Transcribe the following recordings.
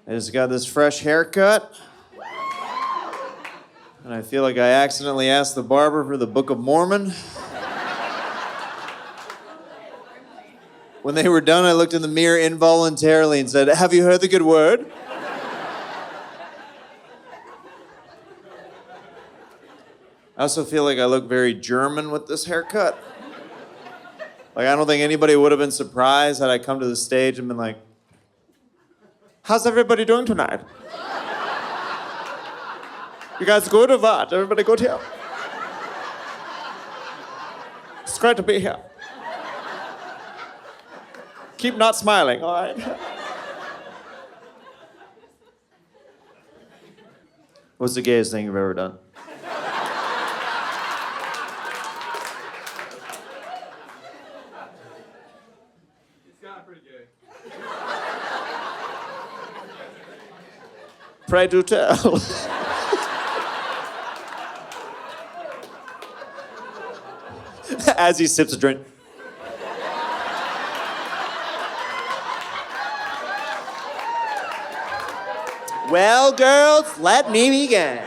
I just got this fresh haircut. And I feel like I accidentally asked the barber for the Book of Mormon. When they were done, I looked in the mirror involuntarily and said, "Have you heard the good word?" I also feel like I look very German with this haircut. Like, I don't think anybody would have been surprised had I come to the stage and been like, "How's everybody doing tonight? You guys good or what? Everybody good here? It's great to be here. Keep not smiling, all right?" What's the gayest thing you've ever done? It's gotten pretty gay. Pray do tell. As he sips a drink. Well, girls, let me begin.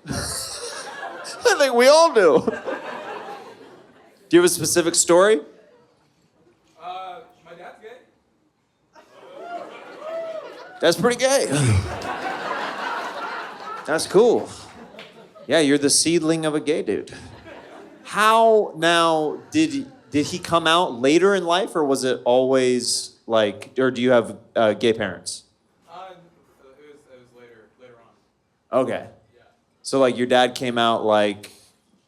I think we all do. Do you have a specific story? My dad's gay. That's pretty gay. That's cool. Yeah, you're the seedling of a gay dude. How now did he come out later in life, or was it always like, or do you have gay parents? It was later on. Okay. Yeah. So like your dad came out like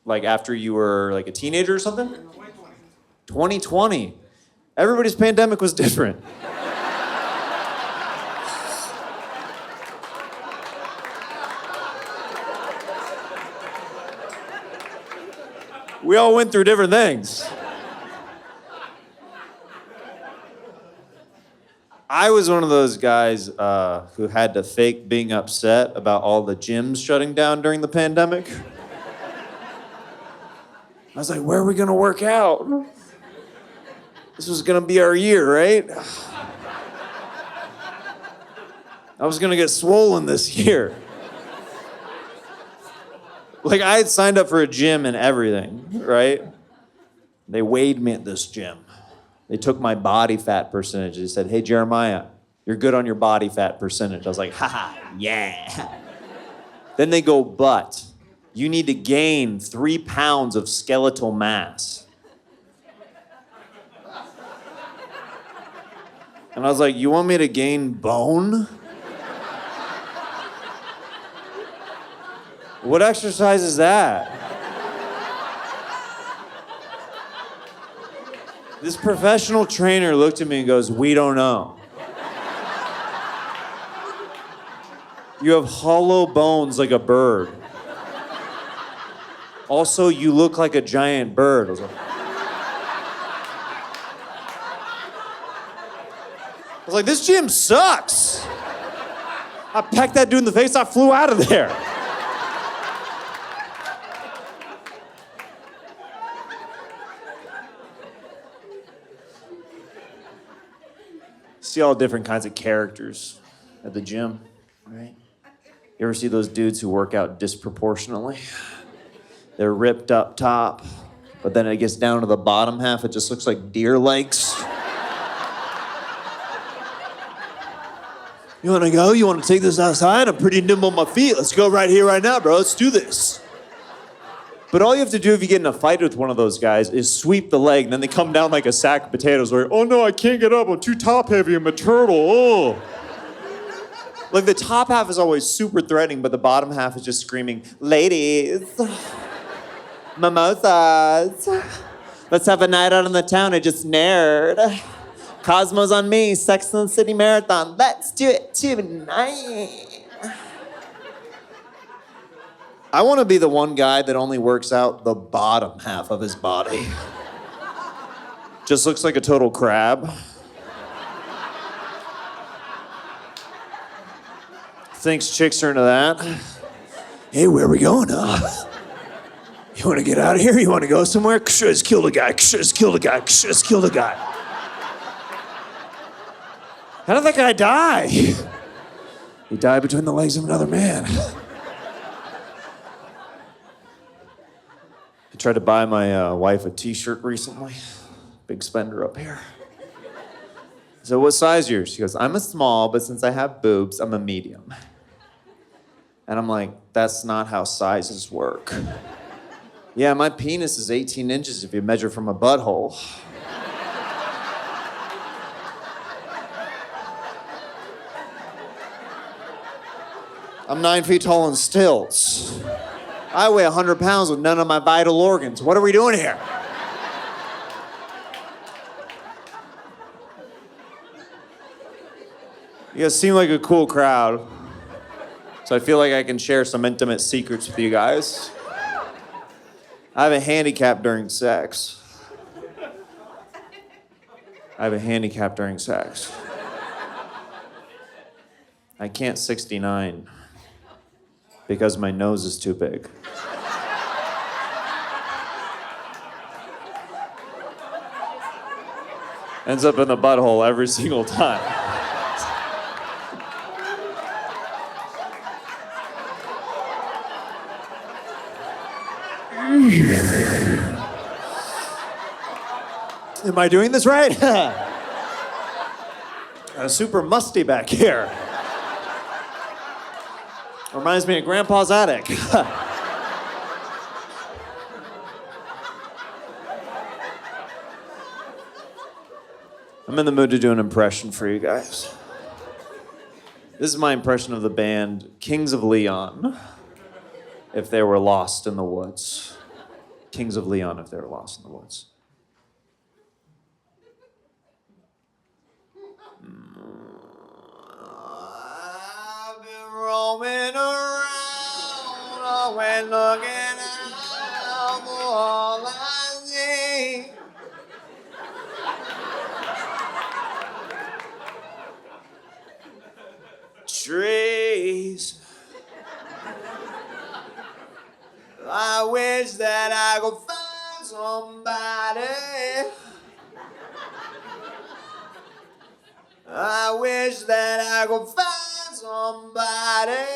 after you were like a teenager or something? 2020. 2020. Everybody's pandemic was different. We all went through different things. I was one of those guys who had to fake being upset about all the gyms shutting down during the pandemic. I was like, where are we gonna work out? This was gonna be our year, right? I was gonna get swollen this year. Like, I had signed up for a gym and everything, right? They weighed me at this gym. They took my body fat percentage. They said, "Hey, Jeremiah, you're good on your body fat percentage." I was like, haha, yeah. Then they go, "But you need to gain 3 pounds of skeletal mass." And I was like, "You want me to gain bone? What exercise is that?" This professional trainer looked at me and goes, "We don't know. You have hollow bones like a bird. Also, you look like a giant bird." I was like, "This gym sucks." I pecked that dude in the face, I flew out of there. See all different kinds of characters at the gym, right? You ever see those dudes who work out disproportionately? They're ripped up top, but then it gets down to the bottom half, it just looks like deer legs. "You wanna go? You wanna take this outside? I'm pretty nimble on my feet. Let's go right here, right now, bro. Let's do this." But all you have to do if you get in a fight with one of those guys is sweep the leg, and then they come down like a sack of potatoes where, "Oh no, I can't get up, I'm too top heavy, I'm a turtle, oh." Like the top half is always super threatening, but the bottom half is just screaming, "Ladies, mimosas, let's have a night out in the town, I just nared. Cosmo's on me, Sex and the City Marathon, let's do it tonight." I want to be the one guy that only works out the bottom half of his body. Just looks like a total crab. Thinks chicks are into that. "Hey, where are we going? You want to get out of here? You want to go somewhere? Just killed a guy. Just killed a guy. Just killed a guy. How did that guy die? He died between the legs of another man. I tried to buy my wife a t-shirt recently. Big spender up here. So what size are yours? She goes, I'm a small, but since I have boobs, I'm a medium. And I'm like, that's not how sizes work. Yeah, my penis is 18 inches if you measure from a butthole. I'm 9 feet tall in stilts. I weigh 100 pounds with none of my vital organs. What are we doing here? You guys seem like a cool crowd. So I feel like I can share some intimate secrets with you guys. I have a handicap during sex. I can't 69 because my nose is too big. Ends up in the butthole every single time. Am I doing this right? Super musty back here. Reminds me of Grandpa's attic. I'm in the mood to do an impression for you guys. This is my impression of the band Kings of Leon, if they were lost in the woods. Kings of Leon, if they were lost in the woods. I've been roaming around, always looking out for all I see. Trees. I wish that I could find somebody. I wish that I could find somebody.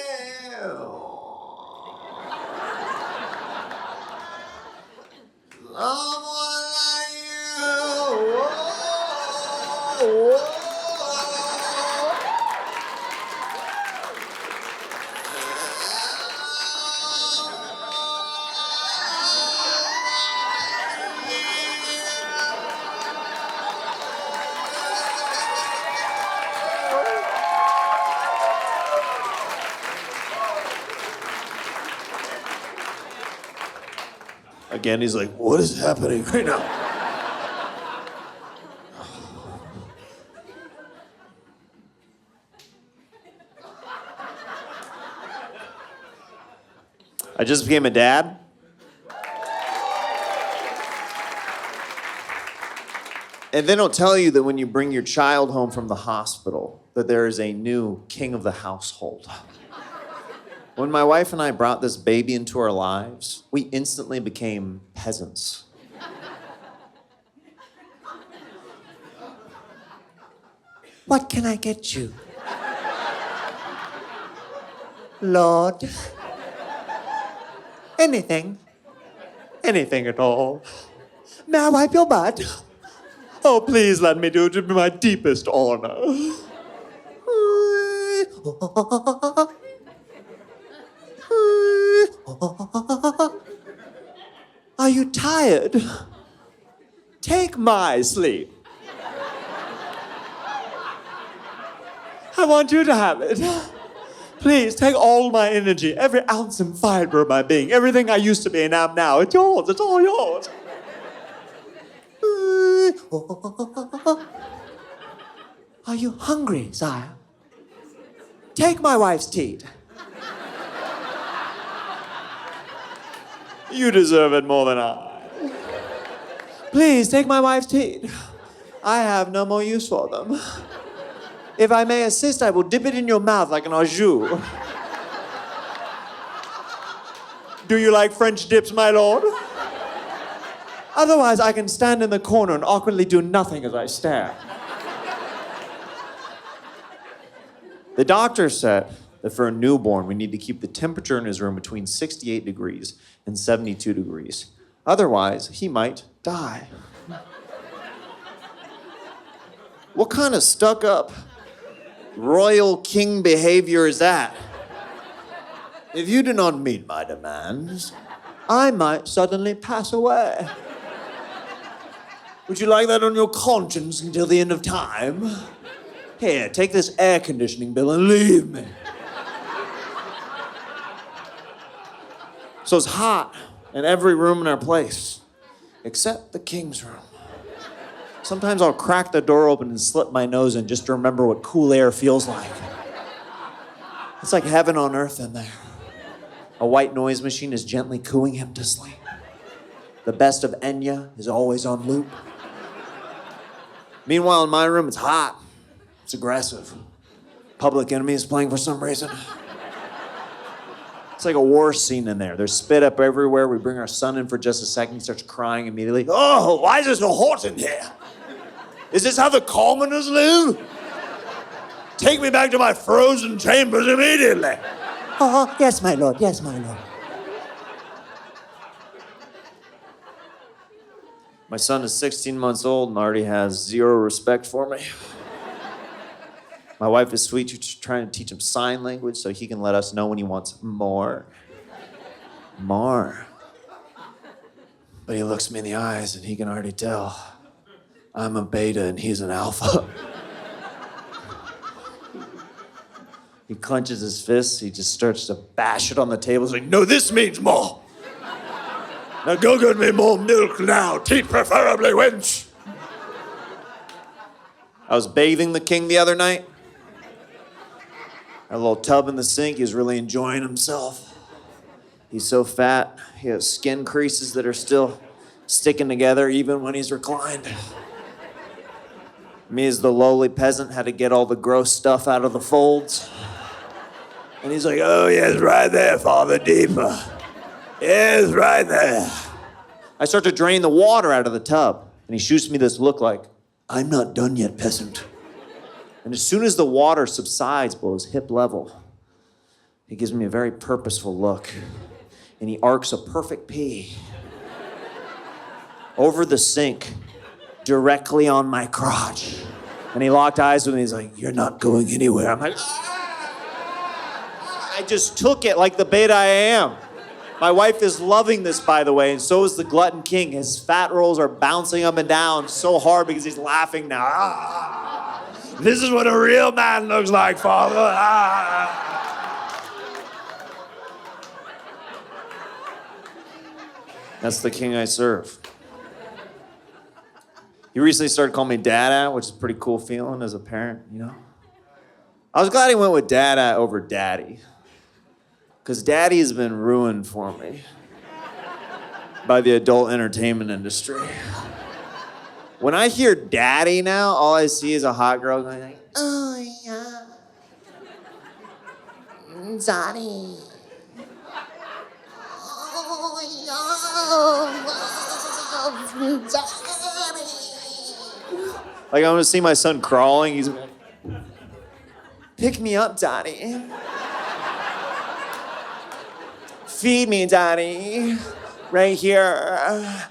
Someone like you. Whoa, whoa. Again, he's like, what is happening right now? I just became a dad. And they don't tell you that when you bring your child home from the hospital, that there is a new king of the household. When my wife and I brought this baby into our lives, we instantly became peasants. What can I get you? Lord. Anything. Anything at all. May I wipe your butt? Oh, please let me do it to be my deepest honor. Are you tired? Take my sleep. I want you to have it. Please take all my energy, every ounce and fiber of my being, everything I used to be and am now. It's yours, it's all yours. Are you hungry, sire? Take my wife's teat. You deserve it more than I. Please take my wife's teat. I have no more use for them. If I may assist, I will dip it in your mouth like an au jus. Do you like French dips, my lord? Otherwise, I can stand in the corner and awkwardly do nothing as I stare. The doctor said that for a newborn, we need to keep the temperature in his room between 68 degrees and 72 degrees. Otherwise, he might die. What kind of stuck-up royal king behavior is that? If you do not meet my demands, I might suddenly pass away. Would you like that on your conscience until the end of time? Here, take this air conditioning bill and leave me. So it's hot in every room in our place, except the king's room. Sometimes I'll crack the door open and slip my nose in just to remember what cool air feels like. It's like heaven on earth in there. A white noise machine is gently cooing him to sleep. The best of Enya is always on loop. Meanwhile, in my room, it's hot. It's aggressive. Public Enemy is playing for some reason. It's like a war scene in there. There's spit up everywhere. We bring our son in for just a second. He starts crying immediately. Oh, why is it so hot in here? Is this how the commoners live? Take me back to my frozen chambers immediately. Oh, yes, my lord. Yes, my lord. My son is 16 months old and already has zero respect for me. My wife is sweet. She's trying to teach him sign language so he can let us know when he wants more. More. But he looks me in the eyes and he can already tell I'm a beta and he's an alpha. He clenches his fists. He just starts to bash it on the table. He's like, no, this means more. Now go get me more milk now. Teeth preferably, wench. I was bathing the king the other night. A little tub in the sink. He was really enjoying himself. He's so fat. He has skin creases that are still sticking together even when he's reclined. Me as the lowly peasant had to get all the gross stuff out of the folds. And he's like, oh, yes, right there, Father, deeper. Yes, right there. I start to drain the water out of the tub, and he shoots me this look like, I'm not done yet, peasant. And as soon as the water subsides below his hip level, he gives me a very purposeful look, and he arcs a perfect P over the sink, directly on my crotch. And he locked eyes with me. He's like, you're not going anywhere. I'm like, I just took it like the beta I am. My wife is loving this, by the way, and so is the glutton king. His fat rolls are bouncing up and down so hard because he's laughing now. Ah, this is what a real man looks like, Father. Ah. That's the king I serve. He recently started calling me Dada, which is a pretty cool feeling as a parent, you know? I was glad he went with Dada over Daddy, because Daddy has been ruined for me by the adult entertainment industry. When I hear Daddy now, all I see is a hot girl going like, oh yeah, Daddy. Oh yeah, Daddy. Like, I'm gonna see my son crawling. He's like, pick me up, Daddy. Feed me, Daddy. Right here.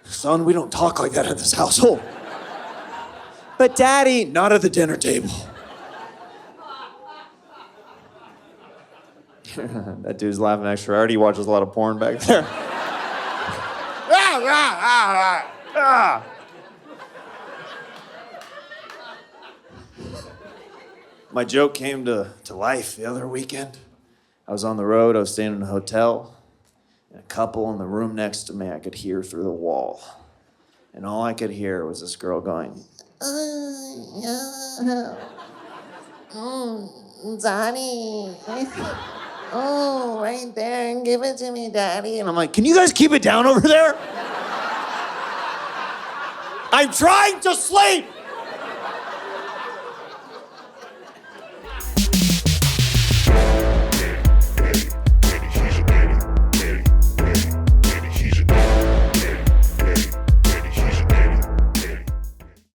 Son, we don't talk like that in this household. But Daddy, not at the dinner table. That dude's laughing extra hard. He watches a lot of porn back there. My joke came to life the other weekend. I was on the road, I was staying in a hotel, and a couple in the room next to me I could hear through the wall. And all I could hear was this girl going, Daddy. Oh, right there, give it to me, Daddy. And I'm like, can you guys keep it down over there? I'm trying to sleep!